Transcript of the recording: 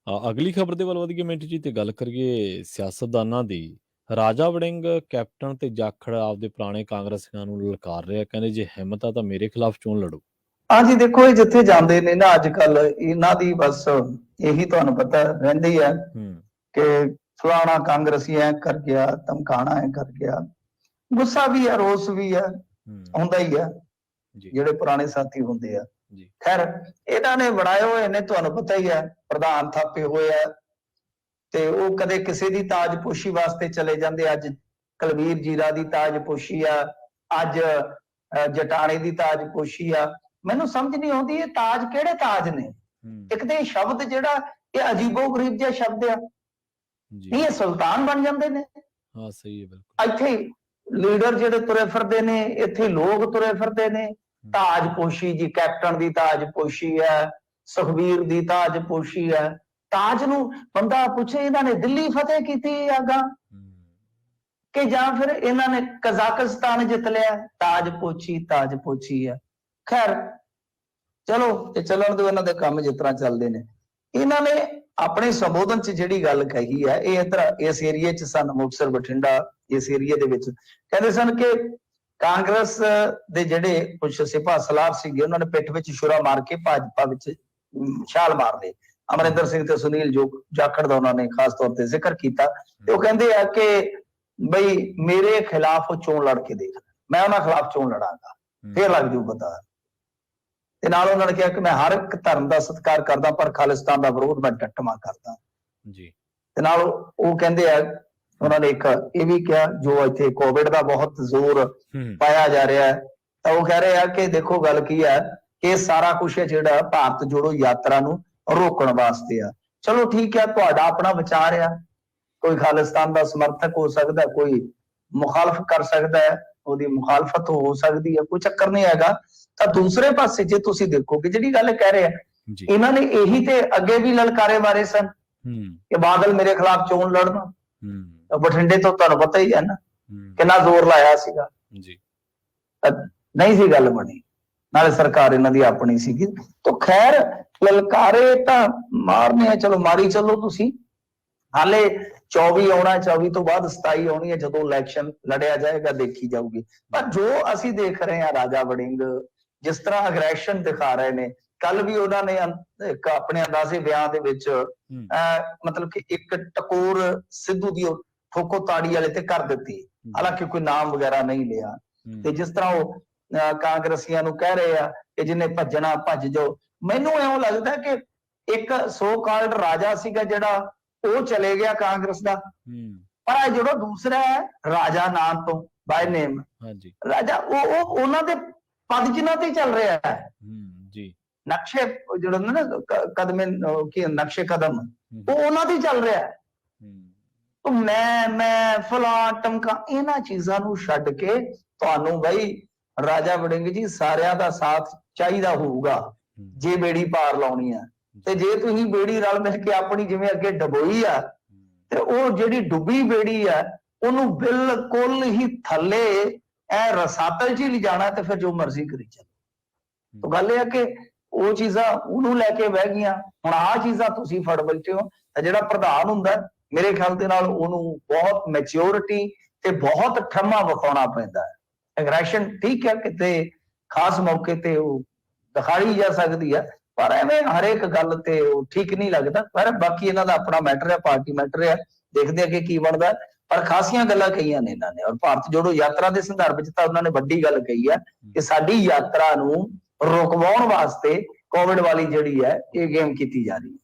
ਅਗਲੀ ਖਬਰ ਦੇ ਵੱਲ ਵਧੀਏ ਮਿੰਟ ਜੀ ਤੇ ਗੱਲ ਕਰੀਏ ਸਿਆਸਤਦਾਨਾਂ ਦੀ। ਰਾਜਾ ਵੜਿੰਗ ਕੈਪਟਨ ਤੇ ਜਾਖੜ ਆਪਦੇ ਪੁਰਾਣੇ ਕਾਂਗਰਸੀਆਂ ਨੂੰ ਲਲਕਾਰ ਰਿਹਾ, ਕਹਿੰਦੇ ਜੇ ਹਿੰਮਤ ਆ ਤਾਂ ਮੇਰੇ ਖਿਲਾਫ ਚੋਣ ਲੜੋ। ਹਾਂਜੀ ਦੇਖੋ, ਇਹ ਜਿੱਥੇ ਜਾਂਦੇ ਨੇ ਨਾ ਅੱਜ ਕੱਲ ਇਹਨਾਂ ਦੀ ਬਸ ਇਹੀ ਤੁਹਾਨੂੰ ਪਤਾ ਰਹਿੰਦੀ ਹੈ ਕਿ ਫਲਾਣਾ ਕਾਂਗਰਸੀ ਐ ਕਰ ਗਿਆ, ਧਮਕਾਣਾ ਐ ਕਰ ਗਿਆ। ਗੁੱਸਾ ਵੀ ਹੈ, ਰੋਸ ਵੀ ਹੈ, ਹੁੰਦਾ ਹੀ ਹੈ ਜਿਹੜੇ ਪੁਰਾਣੇ ਸਾਥੀ ਹੁੰਦੇ ਆ। ਖੈਰ ਇਹਨਾਂ ਨੇ ਬਣਾਏ ਹੋਏ ਨੇ, ਤੁਹਾਨੂੰ ਪਤਾ ਹੀ ਹੈ, ਪ੍ਰਧਾਨ ਥਾਪੇ ਹੋਏ ਆ ਤੇ ਉਹ ਕਦੇ ਕਿਸੇ ਦੀ ਤਾਜਪੋਸ਼ੀ ਵਾਸਤੇ ਚਲੇ ਜਾਂਦੇ। ਅੱਜ ਕੁਲਵੀਰ ਜੀਰਾ ਦੀ ਤਾਜਪੋਸ਼ੀ ਆ, ਅੱਜ ਜਟਾਣੇ ਦੀ ਤਾਜਪੋਸ਼ੀ ਆ। ਮੈਨੂੰ ਸਮਝ ਨਹੀਂ ਆਉਂਦੀ ਇਹ ਤਾਜ ਕਿਹੜੇ ਤਾਜ ਨੇ। ਇੱਕ ਤੇ ਸ਼ਬਦ ਜਿਹੜਾ ਇਹ ਅਜੀਬੋ ਗਰੀਬ ਜਿਹਾ ਸ਼ਬਦ ਆ, ਨਹੀਂ ਇਹ ਸੁਲਤਾਨ ਬਣ ਜਾਂਦੇ ਨੇ। ਹਾਂ ਸਹੀ ਹੈ, ਬਿਲਕੁਲ। ਇੱਥੇ ਲੀਡਰ ਜਿਹੜੇ ਤੁਰੇ ਫਿਰਦੇ ਨੇ, ਇੱਥੇ ਲੋਕ ਤੁਰੇ ਫਿਰਦੇ ਨੇ। ਤਾਜਪੋਸ਼ੀ ਜੀ, ਕੈਪਟਨ ਦੀ ਤਾਜਪੋਸ਼ੀ ਹੈ, ਸੁਖਬੀਰ ਦੀ ਤਾਜਪੋਸ਼ੀ ਹੈ। ਤਾਜ ਨੂੰ ਬੰਦਾ ਪੁੱਛੇ ਇਹਨਾਂ ਨੇ ਦਿੱਲੀ ਫਤਿਹ ਕੀਤੀ ਆਗਾ ਕਿ ਜਾਂ ਫਿਰ ਇਹਨਾਂ ਨੇ ਕਜ਼ਾਕਿਸਤਾਨ ਜਿੱਤ ਲਿਆ। ਤਾਜਪੋਸ਼ੀ ਹੈ। ਖੈਰ ਚਲੋ ਤੇ ਚੱਲਣ ਦਿਓ, ਇਹਨਾਂ ਦੇ ਕੰਮ ਜਿਸ ਤਰ੍ਹਾਂ ਚੱਲਦੇ ਨੇ। ਇਹਨਾਂ ਨੇ ਆਪਣੇ ਸੰਬੋਧਨ ਚ ਜਿਹੜੀ ਗੱਲ ਕਹੀ ਹੈ, ਇਹ ਇੱਧਰ ਇਸ ਏਰੀਏ ਚ ਸਨ, ਮੁਕਤਸਰ ਬਠਿੰਡਾ ਇਸ ਏਰੀਏ ਦੇ ਵਿੱਚ ਕਹਿੰਦੇ ਸਨ ਕਿ ਕਾਂਗਰਸ ਦੇ ਜਿਹੜੇ ਕੁਝ ਸਿਪਾਹ ਸਲਾਰ ਸੀਗੇ ਉਹਨਾਂ ਨੇ ਪਿੱਠ ਵਿੱਚ ਛੁਰਾ ਮਾਰ ਕੇ ਭਾਜਪਾ ਵਿੱਚ ਛਾਲ ਮਾਰ ਲਈ। ਅਮਰਿੰਦਰ ਸਿੰਘ ਤੇ ਸੁਨੀਲ ਜਾਖੜ ਦਾ ਉਹਨਾਂ ਨੇ ਖਾਸ ਤੌਰ ਤੇ ਜ਼ਿਕਰ ਕੀਤਾ ਤੇ ਉਹ ਕਹਿੰਦੇ ਆ ਕਿ ਬਈ ਮੇਰੇ ਖਿਲਾਫ ਚੋਣ ਲੜ ਕੇ ਦੇਖ, ਮੈਂ ਉਹਨਾਂ ਖਿਲਾਫ ਚੋਣ ਲੜਾਂਗਾ, ਫੇਰ ਲੱਗ ਜੂ ਪਤਾ। ਤੇ ਨਾਲ ਉਹਨਾਂ ਨੇ ਕਿਹਾ ਕਿ ਮੈਂ ਹਰ ਇੱਕ ਧਰਮ ਦਾ ਸਤਿਕਾਰ ਕਰਦਾ ਪਰ ਖਾਲਿਸਤਾਨ ਦਾ ਵਿਰੋਧ ਮੈਂ ਡਟਵਾਂ ਕਰਦਾ ਜੀ। ਤੇ ਨਾਲ ਉਹ ਕਹਿੰਦੇ ਆ, ਉਹਨਾਂ ਨੇ ਇੱਕ ਇਹ ਵੀ ਕਿਹਾ, ਜੋ ਇੱਥੇ ਕੋਵਿਡ ਦਾ ਬਹੁਤ ਜ਼ੋਰ ਪਾਇਆ ਜਾ ਰਿਹਾ ਹੈ ਤਾਂ ਉਹ ਕਹਿ ਰਹੇ ਆ ਕਿ ਦੇਖੋ ਗੱਲ ਕੀ ਹੈ ਕਿ ਸਾਰਾ ਕੁਛ ਹੈ ਜਿਹੜਾ ਭਾਰਤ ਜੋੜੋ ਯਾਤਰਾ ਨੂੰ ਰੋਕਣ ਵਾਸਤੇ ਆ। ਚਲੋ ਠੀਕ ਹੈ, ਤੁਹਾਡਾ ਆਪਣਾ ਵਿਚਾਰ ਆ, ਕੋਈ ਖਾਲਿਸਤਾਨ ਦਾ ਸਮਰਥਕ ਹੋ ਸਕਦਾ, ਕੋਈ ਮੁਖਾਲਫ ਕਰ ਸਕਦਾ ਹੈ, ਉਹਦੀ ਮੁਖਾਲਫਤ ਹੋ ਸਕਦੀ ਹੈ, ਕੋਈ ਚੱਕਰ ਨਹੀਂ ਹੈਗਾ। ਤਾਂ ਦੂਸਰੇ ਪਾਸੇ ਜੇ ਤੁਸੀਂ ਦੇਖੋਗੇ ਜਿਹੜੀ ਗੱਲ ਕਹਿ ਰਹੇ ਆ, ਇਹਨਾਂ ਨੇ ਇਹੀ ਤੇ ਅੱਗੇ ਵੀ ਲਲਕਾਰੇ ਮਾਰੇ ਸਨ ਕਿ ਬਾਦਲ ਮੇਰੇ ਖਿਲਾਫ ਚੋਣ ਲੜਨਾ। ਬਠਿੰਡੇ ਤੋਂ ਤੁਹਾਨੂੰ ਪਤਾ ਹੀ ਹੈ ਨਾ ਕਿੰਨਾ ਜ਼ੋਰ ਲਾਇਆ ਸੀਗਾ ਜੀ, ਨਹੀਂ ਸੀ ਗੱਲ ਬਣੀ। ਨਾਲੇ ਸਰਕਾਰ ਇਹਨਾਂ ਦੀ ਆਪਣੀ ਸੀਗੀ। ਤਾਂ ਖੈਰ ਲਲਕਾਰੇ ਤਾਂ ਮਾਰਨੇ ਆ, ਚਲੋ ਮਾਰੀ ਚੱਲੋ ਤੁਸੀਂ। ਹਾਲੇ 24 ਆਉਣਾ, 24 ਤੋਂ ਬਾਅਦ 27 ਆਉਣੀ ਹੈ, ਜਦੋਂ ਇਲੈਕਸ਼ਨ ਲੜਿਆ ਜਾਏਗਾ ਦੇਖੀ ਜਾਊਗੀ। ਪਰ ਜੋ ਅਸੀਂ ਦੇਖ ਰਹੇ ਹਾਂ, ਰਾਜਾ ਵੜਿੰਗ ਜਿਸ ਤਰ੍ਹਾਂ ਅਗਰੈਸ਼ਨ ਦਿਖਾ ਰਹੇ ਨੇ, ਕੱਲ ਵੀ ਉਹਨਾਂ ਨੇ ਆਪਣੇ ਅੰਦਾਜ਼ੇ ਬਿਆਨ ਦੇ ਵਿੱਚ ਮਤਲਬ ਕਿ ਇੱਕ ਟਕੋਰ ਸਿੱਧੂ ਦੀ ਠੋਕੋ ਤਾੜੀ ਵਾਲੇ ਤੇ ਕਰ ਦਿੱਤੀ, ਹਾਲਾਂਕਿ ਕੋਈ ਨਾਮ ਵਗੈਰਾ ਨਹੀਂ ਲਿਆ। ਤੇ ਜਿਸ ਤਰ੍ਹਾਂ ਉਹ ਕਾਂਗਰਸੀਆਂ ਨੂੰ ਕਹਿ ਰਹੇ ਆ ਕਿ ਜਿਹਨੇ ਭੱਜਣਾ ਭੱਜ ਜਾਓ, ਮੈਨੂੰ ਇਉਂ ਲੱਗਦਾ ਕਿ ਇੱਕ ਸੋ ਕਾਲਡ ਰਾਜਾ ਸੀਗਾ ਜਿਹੜਾ ਉਹ ਚਲੇ ਗਿਆ ਕਾਂਗਰਸ ਦਾ, ਪਰ ਜਿਹੜਾ ਦੂਸਰਾ ਹੈ ਰਾਜਾ ਨਾਮ ਤੋਂ ਬਾਈ ਨੇਮ ਰਾਜਾ, ਉਹ ਉਹਨਾਂ ਦੇ ਪਦ ਜਿਨ੍ਹਾਂ ਤੇ ਚੱਲ ਰਿਹਾ ਹੈ ਜੀ। ਨਕਸ਼ੇ ਜਿਹੜੇ ਨਾ ਕਦਮੇ ਕੀ ਨਕਸ਼ੇ ਕਦਮ, ਉਹ ਉਹਨਾਂ ਤੇ ਚੱਲ ਰਿਹਾ ਹੈ। ਮੈਂ ਫਲਾਂ ਟਮਕਾ ਇਹਨਾਂ ਚੀਜ਼ਾਂ ਨੂੰ ਛੱਡ ਕੇ ਤੁਹਾਨੂੰ ਬਈ ਰਾਜਾ ਵੜਿੰਗ ਜੀ ਸਾਰਿਆਂ ਦਾ ਸਾਥ ਚਾਹੀਦਾ ਹੋਊਗਾ ਜੇ ਬੇੜੀ ਪਾਰ ਲਾਉਣੀ ਆ। ਤੇ ਜੇ ਤੁਸੀਂ ਬੇੜੀ ਰਲ ਮਿਲ ਕੇ ਆਪਣੀ ਜਿਵੇਂ ਅੱਗੇ ਡਬੋਈ ਆ ਤੇ ਉਹ ਜਿਹੜੀ ਡੁੱਬੀ ਬੇੜੀ ਆ ਉਹਨੂੰ ਬਿਲਕੁਲ ਹੀ ਥੱਲੇ ਐ ਰਸਾਤਲ ਚ ਹੀ ਲਿਜਾਣਾ ਤੇ ਫਿਰ ਜੋ ਮਰਜ਼ੀ ਕਰੀ ਚੱਲੋ। ਤਾਂ ਗੱਲ ਇਹ ਆ ਕਿ ਉਹ ਚੀਜ਼ਾਂ ਉਹਨੂੰ ਲੈ ਕੇ ਬਹਿ ਗਈਆਂ। ਹੁਣ ਆਹ ਚੀਜ਼ਾਂ ਤੁਸੀਂ ਫੜ ਬੈਠੇ ਹੋ ਤਾਂ ਜਿਹੜਾ ਪ੍ਰਧਾਨ ਹੁੰਦਾ ਮੇਰੇ ਖਿਆਲ ਦੇ ਨਾਲ ਉਹਨੂੰ ਬਹੁਤ ਮੈਚਿਓਰਿਟੀ ਤੇ ਬਹੁਤ ਠੰਮਾ ਵਿਖਾਉਣਾ ਪੈਂਦਾ ਹੈ। ਐਗਰੈਸ਼ਨ ਠੀਕ ਹੈ, ਕਿਤੇ ਖਾਸ ਮੌਕੇ ਤੇ ਉਹ ਦਿਖਾਈ ਜਾ ਸਕਦੀ ਹੈ, ਪਰ ਐਵੇਂ ਹਰੇਕ ਗੱਲ ਤੇ ਉਹ ਠੀਕ ਨਹੀਂ ਲੱਗਦਾ। ਪਰ ਬਾਕੀ ਇਹਨਾਂ ਦਾ ਆਪਣਾ ਮੈਟਰ ਹੈ, ਪਾਰਟੀ ਮੈਟਰ ਹੈ, ਦੇਖਦੇ ਆ ਕਿ ਕੀ ਬਣਦਾ। ਪਰ ਖਾਸੀਆਂ ਗੱਲਾਂ ਕਹੀਆਂ ਨੇ ਇਹਨਾਂ ਨੇ, ਔਰ ਭਾਰਤ ਜੋੜੋ ਯਾਤਰਾ ਦੇ ਸੰਦਰਭ ਵਿੱਚ ਤਾਂ ਉਹਨਾਂ ਨੇ ਵੱਡੀ ਗੱਲ ਕਹੀ ਹੈ ਕਿ ਸਾਡੀ ਯਾਤਰਾ ਨੂੰ ਰੁਕਵਾਉਣ ਵਾਸਤੇ ਕੋਵਿਡ ਵਾਲੀ ਜਿਹੜੀ ਹੈ ਇਹ ਗੇਮ ਕੀਤੀ ਜਾ ਰਹੀ ਹੈ।